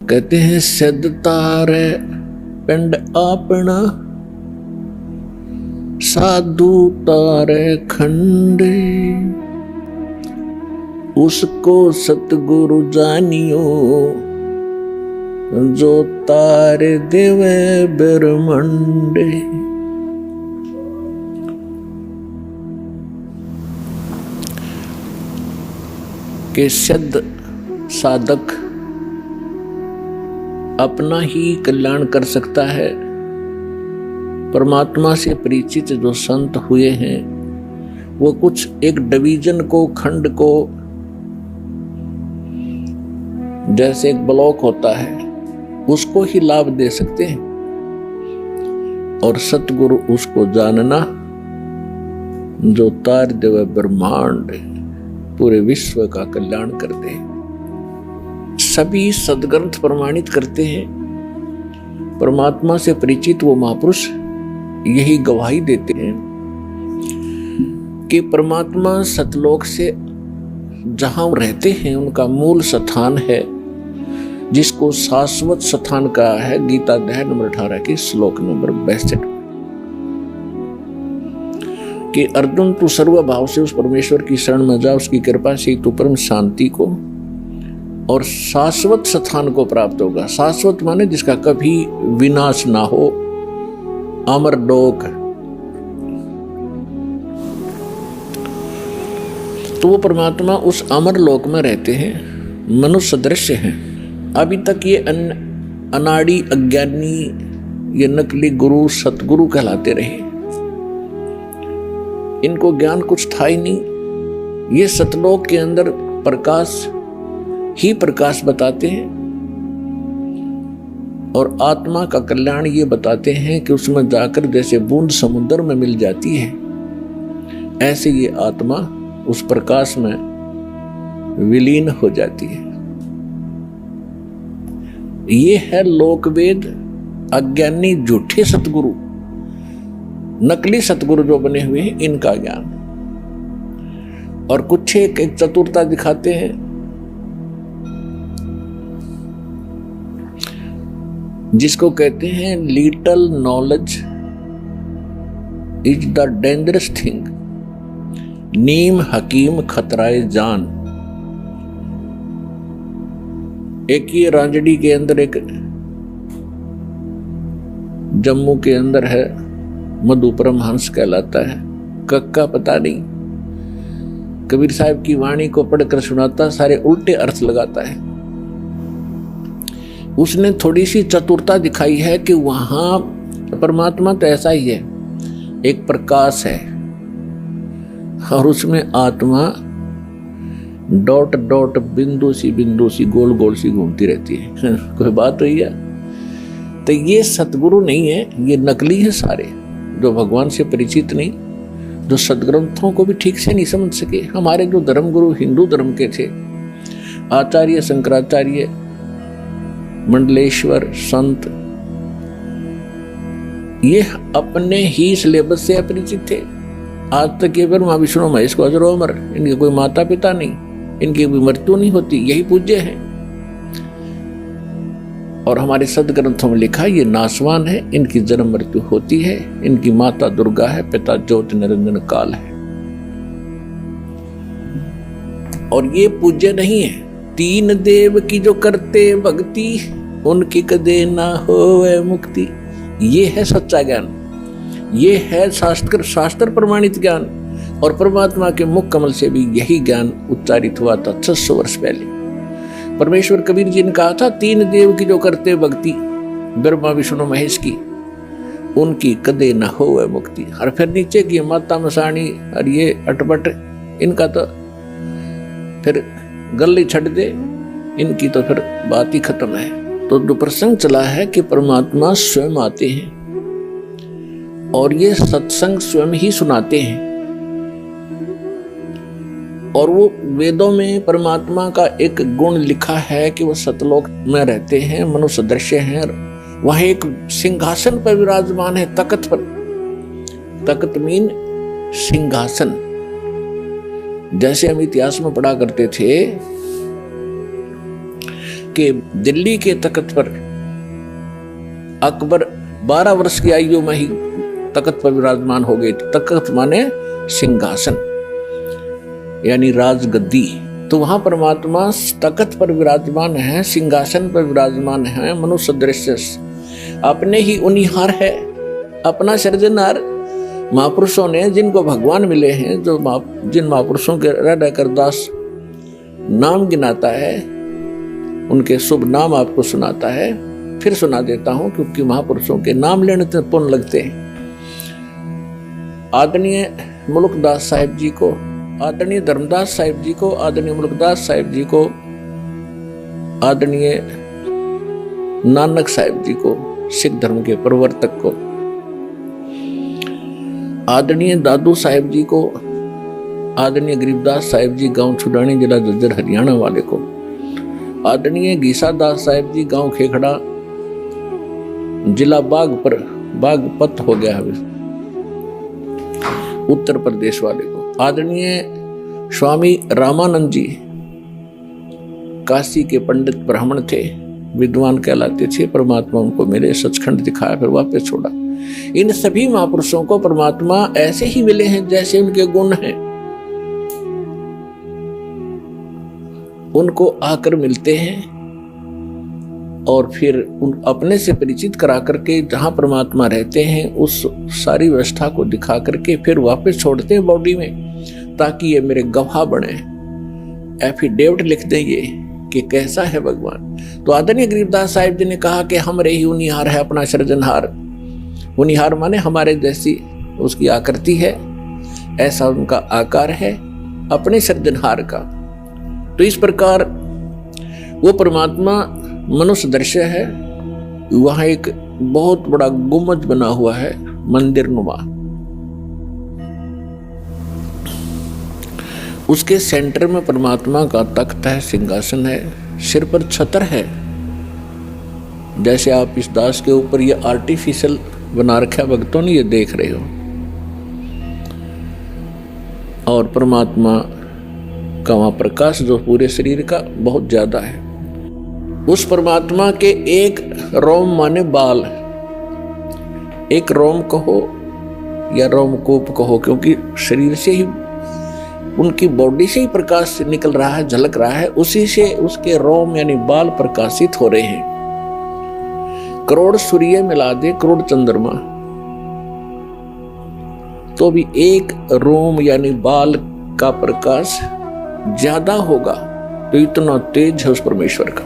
कहते हैं सिद्ध तारे पिंड अपना, साधु तारे खंडे, उसको सतगुरु जानियो, जो तारे देवे ब्रह्मंडे। के सिद्ध साधक अपना ही कल्याण कर सकता है। परमात्मा से परिचित जो संत हुए हैं वो कुछ एक डिवीजन को, खंड को, जैसे एक ब्लॉक होता है उसको ही लाभ दे सकते हैं, और सतगुरु उसको जानना जो तार देव ब्रह्मांड पूरे विश्व का कल्याण करते हैं। सभी सदग्रंथ प्रमाणित करते हैं, परमात्मा से परिचित वो महापुरुष यही गवाही देते हैं कि परमात्मा सतलोक से जहां रहते हैं उनका मूल स्थान है, जिसको शाश्वत स्थान कहा है गीता अध्याय नंबर 18 की श्लोक नंबर 62 कि अर्जुन तू सर्व भाव से उस परमेश्वर की शरण में जा, उसकी कृपा से तू परम शांति को और शाश्वत स्थान को प्राप्त होगा। शाश्वत माने जिसका कभी विनाश ना हो, अमर लोक। तो वो परमात्मा उस अमर लोक में रहते हैं, मनुष्य सदृश्य हैं। अभी तक ये अनाड़ी अज्ञानी, ये नकली गुरु सतगुरु कहलाते रहे, इनको ज्ञान कुछ था ही नहीं। ये सतलोक के अंदर प्रकाश ही प्रकाश बताते हैं और आत्मा का कल्याण ये बताते हैं कि उसमें जाकर जैसे बूंद समुद्र में मिल जाती है, ऐसे ये आत्मा उस प्रकाश में विलीन हो जाती है। ये है लोकवेद अज्ञानी झूठे सतगुरु, नकली सतगुरु जो बने हुए हैं, इनका ज्ञान। और कुछ एक चतुरता दिखाते हैं, जिसको कहते हैं little knowledge is the dangerous thing, नीम हकीम खतराए जान। एक ये रांजड़ी के अंदर, एक जम्मू के अंदर है, मधु परमहंस कहलाता है, कक्का पता नहीं, कबीर साहब की वाणी को पढ़कर सुनाता, सारे उल्टे अर्थ लगाता है। उसने थोड़ी सी चतुरता दिखाई है कि वहां परमात्मा तो ऐसा ही है, एक प्रकाश है और उसमें आत्मा डॉट डॉट बिंदु सी गोल गोल सी घूमती रहती है। कोई बात हुई है? तो ये सतगुरु नहीं है, ये नकली है सारे, जो भगवान से परिचित नहीं, जो सदग्रंथों को भी ठीक से नहीं समझ सके। हमारे जो धर्म गुरु हिंदू धर्म के थे, आचार्य शंकराचार्य, मंडलेश्वर संत, ये अपने ही सिलेबस से अपरिचित थे। आज तक ये ब्रह्मा विष्णु महेश को अजर अमर, इनके कोई माता पिता नहीं, इनकी कोई मृत्यु नहीं होती, यही पूज्य है। और हमारे सदग्रंथों में लिखा ये नासवान है, इनकी जन्म मृत्यु होती है, इनकी माता दुर्गा है, पिता ज्योति निरंजन काल है। और ये पूज्य नहीं है। तीन देव की जो करते भक्ति, उनकी कदे ना होवे मुक्ति। ये है सच्चा ज्ञान, ये है शास्त्र प्रमाणित ज्ञान। और परमात्मा के मुख कमल से भी यही ज्ञान उच्चारित हुआ था 600 वर्ष पहले। परमेश्वर कबीर जी ने कहा था, तीन देव की जो करते भक्ति, ब्रह्मा विष्णु महेश की, उनकी कदे न होवे मुक्ति। और फिर नीचे की माता मसाणी और ये अटपट, इनका तो फिर गले छट दे, इनकी तो फिर बात ही खत्म है। तो जो प्रसंग चला है कि परमात्मा स्वयं आते हैं और ये सत्संग स्वयं ही सुनाते हैं। और वो वेदों में परमात्मा का एक गुण लिखा है कि वो सतलोक में रहते हैं, मनुष्य दृश्य हैं। वहां एक सिंहासन पर विराजमान है, तख्त पर। तख्त मीन सिंहासन। जैसे हम इतिहास में पढ़ा करते थे के दिल्ली के तख्त पर अकबर 12 वर्ष की आयु में ही तख्त पर विराजमान हो गए। तख्त माने सिंहासन यानी राजगद्दी। तो वहां परमात्मा तख्त पर विराजमान है, सिंहासन पर विराजमान है, मनुष्य दृश्य अपने ही उनिहार है, अपना सृजनहार। महापुरुषों ने जिनको भगवान मिले हैं, जो जिन महापुरुषों के हृदय कर दास नाम गिनाता है, उनके शुभ नाम आपको सुनाता है। फिर सुना देता हूं क्योंकि महापुरुषों के नाम लेने से पुण्य लगते हैं। आदरणीय मुल्कदास साहिब जी को, आदरणीय धर्मदास साहिब जी को, आदरणीय मुल्कदास साहिब जी को, आदरणीय नानक साहिब जी को, सिख धर्म के प्रवर्तक को, आदरणीय दादू साहिब जी को, आदरणीय गरीबदास साहिब जी गांव छुडानी जिला झज्जर हरियाणा वाले को, आदरणीय गीसा दास साहिब जी गांव खेखड़ा जिला बागपत हो गया है उत्तर प्रदेश वाले को, आदरणीय स्वामी रामानंद जी काशी के पंडित ब्राह्मण थे, विद्वान कहलाते थे। परमात्मा उनको मिले, सचखंड दिखाया, फिर वापस छोड़ा। इन सभी महापुरुषों को परमात्मा ऐसे ही मिले हैं जैसे उनके गुण हैं, उनको आकर मिलते हैं और फिर उन अपने से परिचित करा करके जहां परमात्मा रहते हैं उस सारी व्यवस्था को दिखा करके फिर वापस छोड़ते हैं बॉडी में, ताकि ये मेरे गवाह बने, एफिडेविट लिख दें ये कि कैसा है भगवान। तो आदरणीय गरीबदास साहिब जी ने कहा कि हमरे ही उनिहार है अपना सृजनहार। उनिहार माने हमारे जैसी उसकी आकृति है, ऐसा उनका आकार है अपने सृजनहार का। तो इस प्रकार वो परमात्मा मनुष्य दृश्य है। वहां एक बहुत बड़ा गुम्बद बना हुआ है मंदिर नुमा, उसके सेंटर में परमात्मा का तख्त है, सिंहासन है, सिर पर छतर है। जैसे आप इस दास के ऊपर ये आर्टिफिशियल बना रखा है, भक्तों ने ये देख रहे हो। और परमात्मा का वहां प्रकाश जो पूरे शरीर का बहुत ज्यादा है। उस परमात्मा के एक रोम माने बाल, एक रोम कहो या रोमकूप कहो, क्योंकि शरीर से ही उनकी बॉडी से ही प्रकाश निकल रहा है, झलक रहा है, उसी से उसके रोम यानी बाल प्रकाशित हो रहे हैं। करोड़ सूर्य मिला दे, करोड़ चंद्रमा, तो भी एक रोम यानी बाल का प्रकाश ज्यादा होगा। तो इतना तेज है उस परमेश्वर का।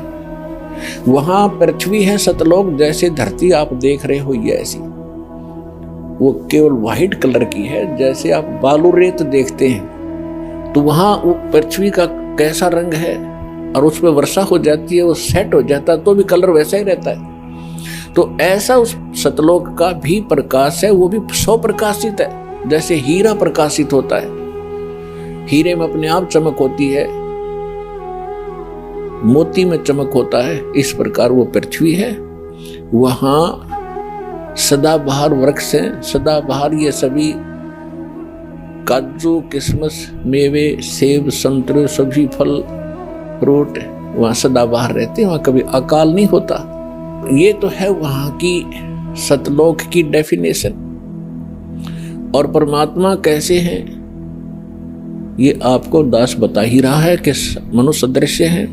वहां पृथ्वी है सतलोक, जैसे धरती आप देख रहे हो ये ऐसी, वो केवल व्हाइट कलर की है, जैसे आप बालू रेत देखते हैं। तो वहां वो पृथ्वी का कैसा रंग है, और उस पर वर्षा हो जाती है, वो सेट हो जाता है तो भी कलर वैसा ही रहता है। तो ऐसा उस सतलोक का भी प्रकाश है, वो भी सौ प्रकाशित है, जैसे हीरा प्रकाशित होता है। हीरे में अपने आप चमक होती है, मोती में चमक होता है, इस प्रकार वो पृथ्वी है। वहां सदाबहार वृक्ष हैं, सदाबहार ये सभी काजू, किशमिश, मेवे, सेब, संतरे, सभी फल फ्रूट वहां सदाबहार रहते हैं, वहां कभी अकाल नहीं होता। ये तो है वहां की सतलोक की डेफिनेशन। और परमात्मा कैसे हैं ये आपको दास बता ही रहा है कि मनुष्य दृश्य है,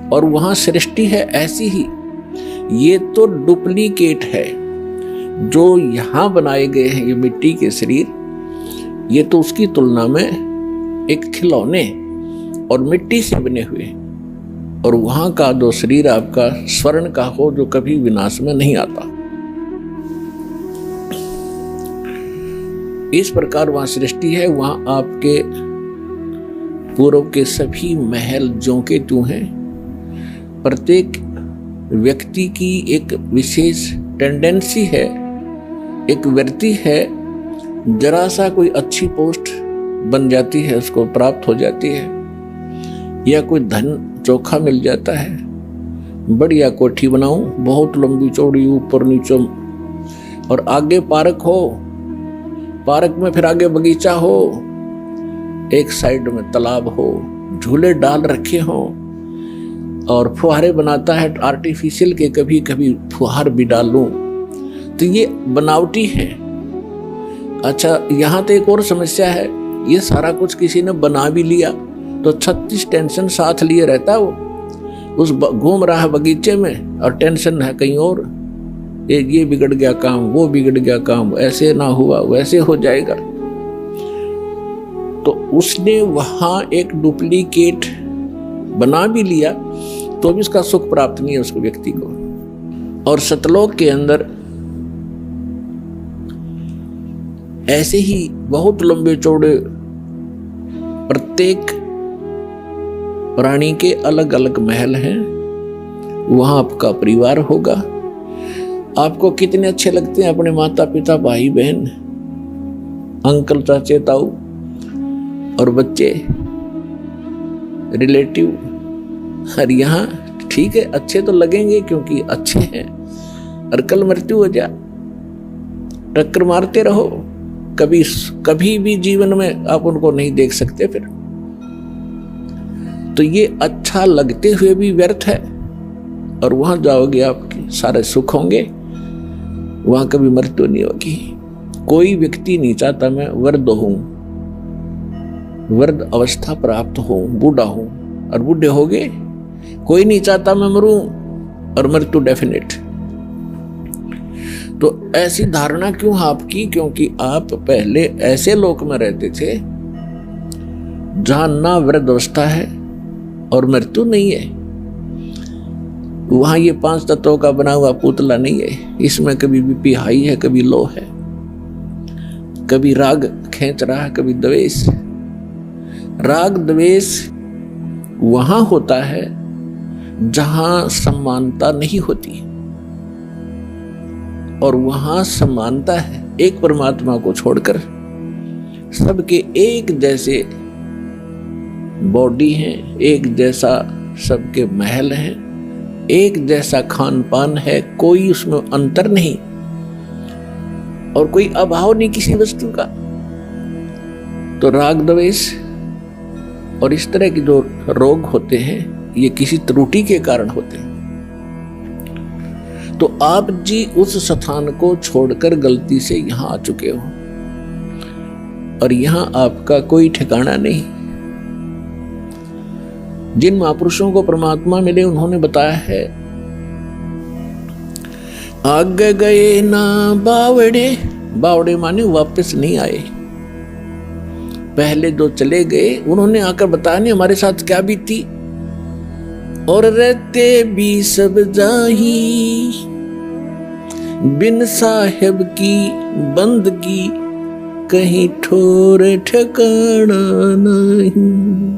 और वहां सृष्टि है ऐसी ही। ये तो डुप्लीकेट है जो यहां बनाए गए हैं, ये मिट्टी के शरीर, ये तो उसकी तुलना में एक खिलौने और मिट्टी से बने हुए। और वहां का जो शरीर आपका स्वर्ण का हो, जो कभी विनाश में नहीं आता। इस प्रकार वहां सृष्टि है। वहां आपके पूर्व के सभी महल ज्यों के त्यों हैं। प्रत्येक व्यक्ति की एक विशेष टेंडेंसी है, एक वृत्ति है, जरा सा कोई अच्छी पोस्ट बन जाती है, उसको प्राप्त हो जाती है, या कोई धन चोखा मिल जाता है, बढ़िया कोठी बनाऊं, बहुत लंबी चौड़ी, ऊपर नीचे, और आगे पार्क हो, पार्क में फिर आगे बगीचा हो, एक साइड में तालाब हो, झूले डाल रखे हो, और फुहारे बनाता है आर्टिफिशियल के, कभी कभी फुहार भी डालूं, तो ये बनावटी है। अच्छा, यहाँ तो एक और समस्या है, ये सारा कुछ किसी ने बना भी लिया तो 36 टेंशन साथ लिए रहता है वो, उस घूम रहा है बगीचे में और टेंशन है कहीं और, ये बिगड़ गया काम, वो बिगड़ गया काम, ऐसे ना हुआ वैसे हो जाएगा। तो उसने वहां एक डुप्लीकेट बना भी लिया तो भी उसका सुख प्राप्त नहीं है उसको व्यक्ति को। और सतलोक के अंदर ऐसे ही बहुत लंबे चौड़े प्रत्येक प्राणी के अलग अलग महल हैं, वहां आपका परिवार होगा। आपको कितने अच्छे लगते हैं अपने माता पिता, भाई बहन, अंकल चाचे ताऊ और बच्चे, रिलेटिव। और यहाँ ठीक है, अच्छे तो लगेंगे क्योंकि अच्छे हैं, और कल मृत्यु हो जा, टक्कर मारते रहो, कभी भी जीवन में आप उनको नहीं देख सकते फिर। तो ये अच्छा लगते हुए भी व्यर्थ है, और वहां जाओगे आपके सारे सुख होंगे, वहां कभी मृत्यु नहीं होगी। कोई व्यक्ति नहीं चाहता मैं वृद्ध हूं, वृद्ध अवस्था प्राप्त हूं, बूढ़ा हूं, और बूढ़े हो गए। कोई नहीं चाहता मैं मरूं, और मृत्यु डेफिनेट। तो ऐसी धारणा क्यों आपकी? क्योंकि आप पहले ऐसे लोक में रहते थे जहां ना वृद्ध अवस्था है और मृत्यु नहीं है। वहां ये 5 तत्वों का बना हुआ पुतला नहीं है, इसमें कभी बीपी हाई है, कभी लो है, कभी राग खींच रहा है, कभी द्वेष। राग द्वेष वहां होता है जहां समानता नहीं होती, और वहां समानता है एक परमात्मा को छोड़कर। सबके एक जैसे बॉडी है, एक जैसा सबके महल हैं, एक जैसा खान पान है, कोई उसमें अंतर नहीं और कोई अभाव नहीं किसी वस्तु का। तो राग द्वेष और इस तरह के जो रोग होते हैं ये किसी त्रुटि के कारण होते हैं। तो आप जी उस स्थान को छोड़कर गलती से यहां आ चुके हो, और यहां आपका कोई ठिकाना नहीं। जिन महापुरुषों को परमात्मा मिले उन्होंने बताया है, आगे गए ना बावड़े, बावड़े माने वापस नहीं आए। पहले जो चले गए उन्होंने आकर बताया नहीं हमारे साथ क्या बीती, और रहते भी सब जाही, बिन साहेब की बंदगी कहीं ठोर ठिकाना नहीं।